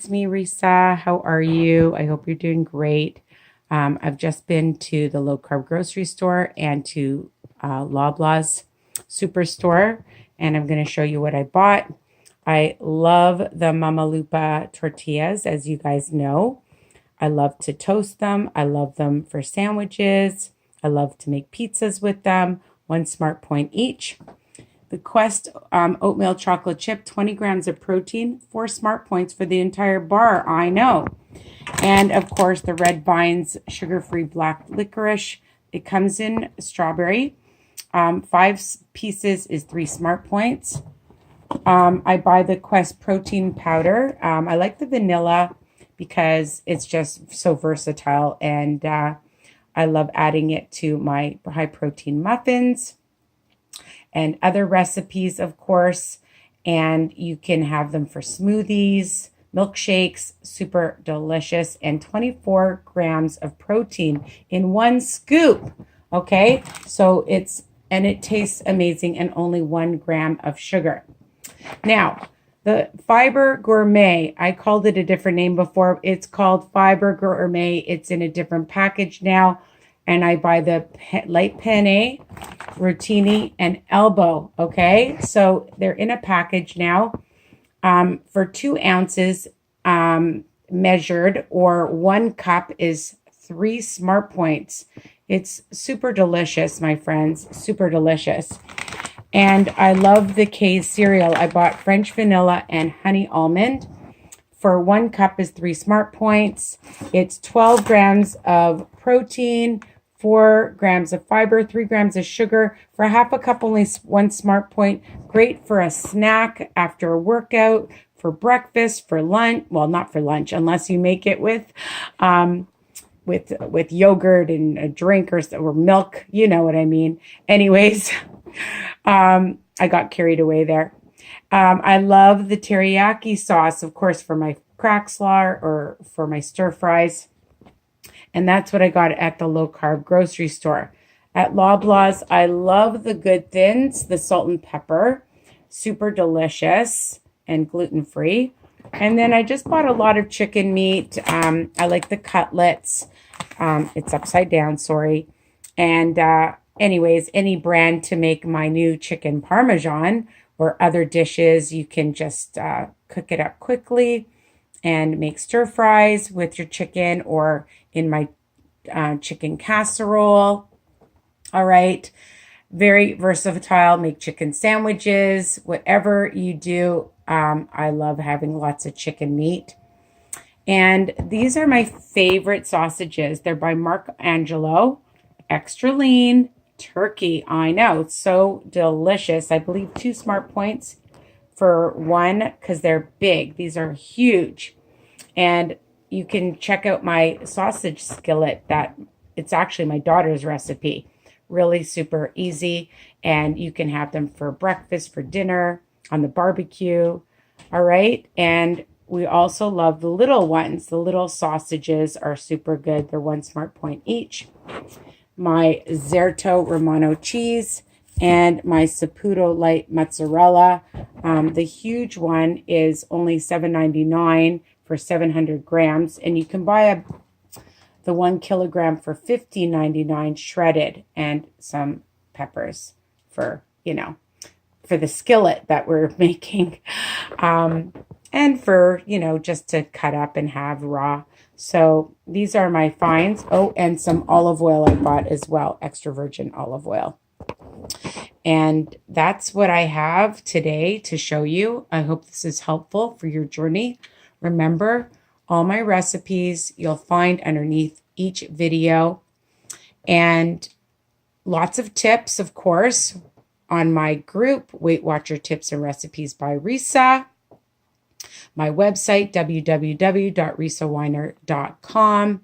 it's me, Risa. How are you? I hope you're doing great. I've just been to the low-carb grocery store and to Loblaw's superstore, and I'm going to show you what I bought. I love the Mama Lupa tortillas, as you guys know. I love to toast them. I love them for sandwiches. I love to make pizzas with them. 1 smart point each. The Quest oatmeal chocolate chip, 20 grams of protein, 4 smart points for the entire bar. I know. And of course, the Red Vines sugar-free black licorice. It comes in strawberry. 5 pieces is 3 smart points. I buy the Quest protein powder. I like the vanilla because it's just so versatile, and I love adding it to my high protein muffins and other recipes, of course. And you can have them for smoothies, milkshakes, super delicious, and 24 grams of protein in 1 scoop. Okay, so it tastes amazing, and only 1 gram of sugar. Now, the Fiber Gourmet, I called it a different name before. It's called Fiber Gourmet. It's in a different package now. And I buy the light penne, rotini, and elbow. Okay, so they're in a package now. For 2 ounces measured, or 1 cup, is 3 smart points. It's super delicious, my friends, super delicious. And I love the K's cereal. I bought French vanilla and honey almond. For 1 cup is 3 smart points. It's 12 grams of protein, 4 grams of fiber, 3 grams of sugar. For half a cup, only 1 smart point. Great for a snack after a workout, for breakfast, for lunch. Well, not for lunch, unless you make it with yogurt and a drink or milk. You know what I mean. Anyways, I got carried away there. I love the teriyaki sauce, of course, for my crack slaw or for my stir fries. And that's what I got at the low-carb grocery store. At Loblaw's, I love the Good Thins, the salt and pepper. Super delicious and gluten-free. And then I just bought a lot of chicken meat. I like the cutlets. It's upside down, sorry. And anyways, any brand to make my new chicken parmesan or other dishes, you can just cook it up quickly and make stir fries with your chicken, or in my chicken casserole. All right. Very versatile. Make chicken sandwiches, whatever you do. I love having lots of chicken meat. And these are my favorite sausages. They're by Mark Angelo. Extra lean turkey. I know. It's so delicious. I believe 2 smart points for 1 because they're big. These are huge. And you can check out my sausage skillet. It's actually my daughter's recipe. Really super easy. And you can have them for breakfast, for dinner, on the barbecue. All right. And we also love the little ones. The little sausages are super good. They're 1 smart point each. My Zerto Romano cheese and my Saputo light mozzarella. The huge one is only $7.99 for 700 grams. And you can buy the 1 kilogram for $15.99 shredded, and some peppers for the skillet that we're making. And for, just to cut up and have raw. So these are my finds. Oh, and some olive oil I bought as well, extra virgin olive oil. And that's what I have today to show you. I hope this is helpful for your journey. Remember, all my recipes you'll find underneath each video. And lots of tips, of course, on my group, Weight Watcher Tips and Recipes by Risa. My website, www.risaweiner.com.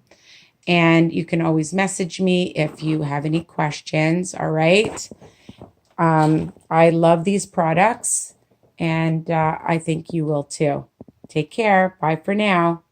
And you can always message me if you have any questions, all right? I love these products, and I think you will too. Take care. Bye for now.